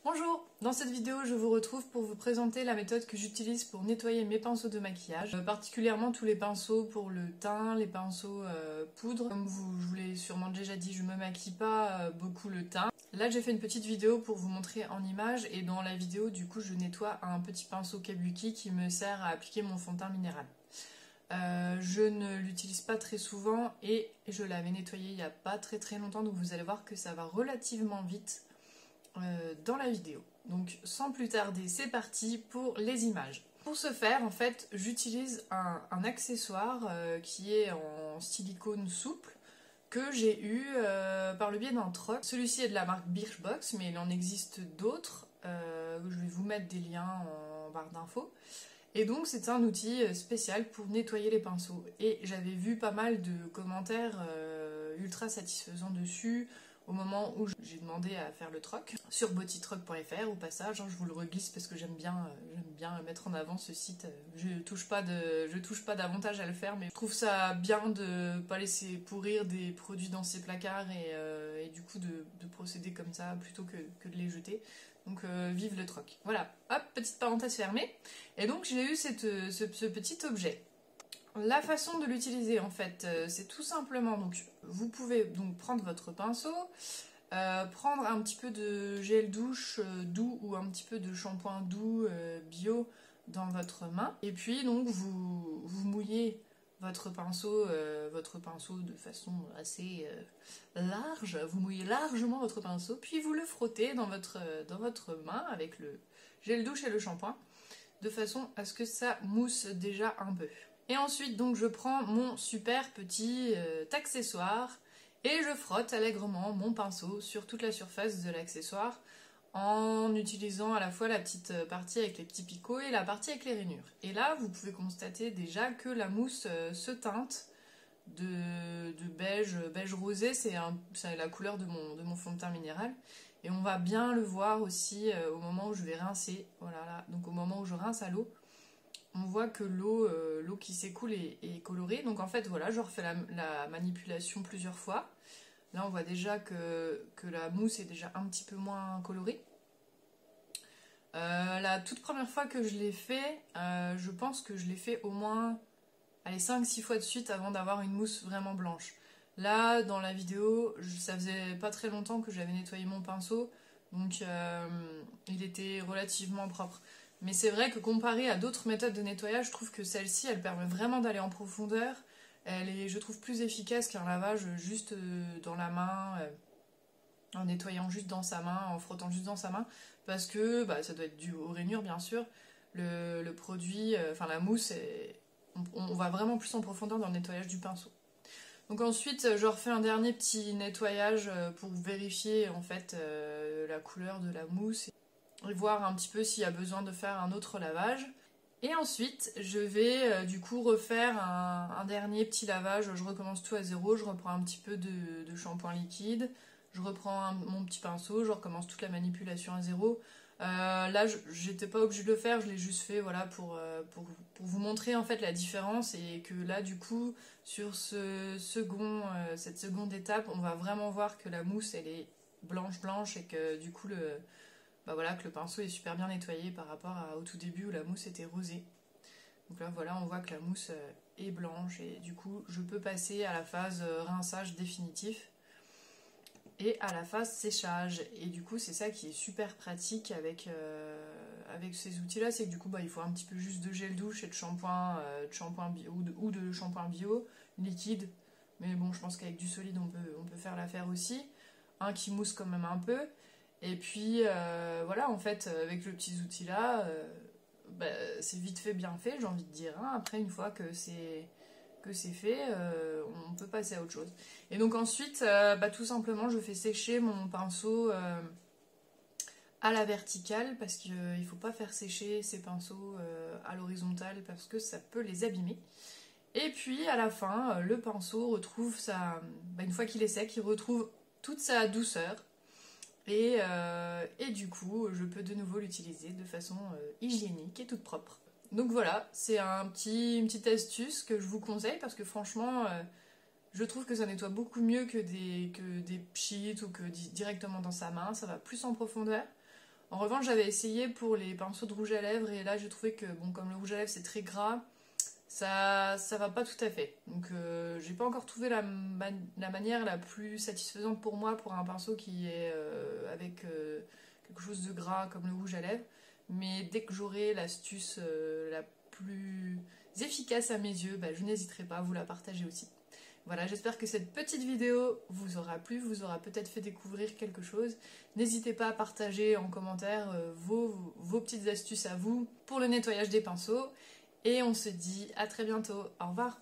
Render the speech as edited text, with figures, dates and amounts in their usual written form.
Bonjour, dans cette vidéo je vous retrouve pour vous présenter la méthode que j'utilise pour nettoyer mes pinceaux de maquillage, particulièrement tous les pinceaux pour le teint, les pinceaux poudre. Comme je vous l'ai sûrement déjà dit, je me maquille pas beaucoup le teint. Là j'ai fait une petite vidéo pour vous montrer en image et dans la vidéo du coup je nettoie un petit pinceau kabuki qui me sert à appliquer mon fond de teint minéral. Je ne l'utilise pas très souvent et je l'avais nettoyé il n'y a pas très longtemps, donc vous allez voir que ça va relativement vite dans la vidéo. Donc sans plus tarder, c'est parti pour les images. Pour ce faire, en fait, j'utilise un accessoire qui est en silicone souple que j'ai eu par le biais d'un troc. Celui-ci est de la marque Birchbox, mais il en existe d'autres. Je vais vous mettre des liens en barre d'infos. Et donc c'est un outil spécial pour nettoyer les pinceaux. Et j'avais vu pas mal de commentaires ultra satisfaisants dessus au moment où j'ai demandé à faire le troc sur botitroc.fr. Au passage, je vous le reglisse parce que j'aime bien mettre en avant ce site. Je touche pas d'avantage à le faire, mais je trouve ça bien de pas laisser pourrir des produits dans ses placards et du coup de procéder comme ça plutôt que de les jeter. Donc vive le troc. Voilà, hop, petite parenthèse fermée. Et donc j'ai eu ce petit objet. La façon de l'utiliser en fait, c'est tout simplement, donc vous pouvez donc prendre votre pinceau, prendre un petit peu de gel douche doux ou un petit peu de shampoing doux bio dans votre main. Et puis donc vous mouillez votre pinceau de façon assez large, vous mouillez largement votre pinceau, puis vous le frottez dans votre main avec le gel douche et le shampoing, de façon à ce que ça mousse déjà un peu. Et ensuite donc je prends mon super petit accessoire et je frotte allègrement mon pinceau sur toute la surface de l'accessoire en utilisant à la fois la petite partie avec les petits picots et la partie avec les rainures. Et là vous pouvez constater déjà que la mousse se teinte de beige rosé, c'est la couleur de mon fond de teint minéral. Et on va bien le voir aussi au moment où je vais rincer. Voilà, là. Donc au moment où je rince à l'eau, on voit que l'eau qui s'écoule est colorée. Donc en fait, voilà, je refais la manipulation plusieurs fois. Là, on voit déjà que la mousse est déjà un petit peu moins colorée. La toute première fois que je l'ai fait, je pense que je l'ai fait au moins 5-6 fois de suite avant d'avoir une mousse vraiment blanche. Là, dans la vidéo, ça faisait pas très longtemps que j'avais nettoyé mon pinceau, donc il était relativement propre. Mais c'est vrai que comparé à d'autres méthodes de nettoyage, je trouve que celle-ci, elle permet vraiment d'aller en profondeur. Elle est, je trouve, plus efficace qu'un lavage juste dans la main, en nettoyant juste dans sa main, en frottant juste dans sa main, parce que ça doit être dû aux rainures, bien sûr. Le produit, enfin la mousse, on va vraiment plus en profondeur dans le nettoyage du pinceau. Donc ensuite, je refais un dernier petit nettoyage pour vérifier en fait la couleur de la mousse et voir un petit peu s'il y a besoin de faire un autre lavage. Et ensuite, je vais du coup refaire un dernier petit lavage. Je recommence tout à zéro, je reprends un petit peu de shampoing liquide, je reprends mon petit pinceau, je recommence toute la manipulation à zéro. Là, j'étais pas obligée de le faire, je l'ai juste fait voilà, pour vous montrer en fait la différence et que là, du coup, sur cette seconde étape, on va vraiment voir que la mousse, elle est blanche et que du coup, que le pinceau est super bien nettoyé par rapport au tout début où la mousse était rosée. Donc là, voilà, on voit que la mousse est blanche et du coup, je peux passer à la phase rinçage définitif et à la phase séchage. Et du coup, c'est ça qui est super pratique avec ces outils-là, c'est que du coup, il faut un petit peu juste de gel douche et de shampoing bio, ou de shampoing bio, liquide. Mais bon, je pense qu'avec du solide, on peut faire l'affaire aussi. Un qui mousse quand même un peu. Et puis, voilà, en fait, avec le petit outil là, c'est vite fait, bien fait, j'ai envie de dire. Hein. Après, une fois que c'est fait, on peut passer à autre chose. Et donc ensuite, tout simplement, je fais sécher mon pinceau à la verticale parce qu'il ne faut pas faire sécher ces pinceaux à l'horizontale parce que ça peut les abîmer. Et puis, à la fin, le pinceau retrouve une fois qu'il est sec, il retrouve toute sa douceur. Et du coup, je peux de nouveau l'utiliser de façon hygiénique et toute propre. Donc voilà, c'est une petite astuce que je vous conseille parce que franchement, je trouve que ça nettoie beaucoup mieux que des pchits ou que directement dans sa main. Ça va plus en profondeur. En revanche, j'avais essayé pour les pinceaux de rouge à lèvres et là j'ai trouvé que, bon, comme le rouge à lèvres c'est très gras, ça va pas tout à fait. Donc j'ai pas encore trouvé la manière la plus satisfaisante pour moi pour un pinceau qui est avec quelque chose de gras comme le rouge à lèvres. Mais dès que j'aurai l'astuce la plus efficace à mes yeux, bah, je n'hésiterai pas à vous la partager aussi. Voilà, j'espère que cette petite vidéo vous aura plu, vous aura peut-être fait découvrir quelque chose. N'hésitez pas à partager en commentaire vos petites astuces à vous pour le nettoyage des pinceaux. Et on se dit à très bientôt. Au revoir.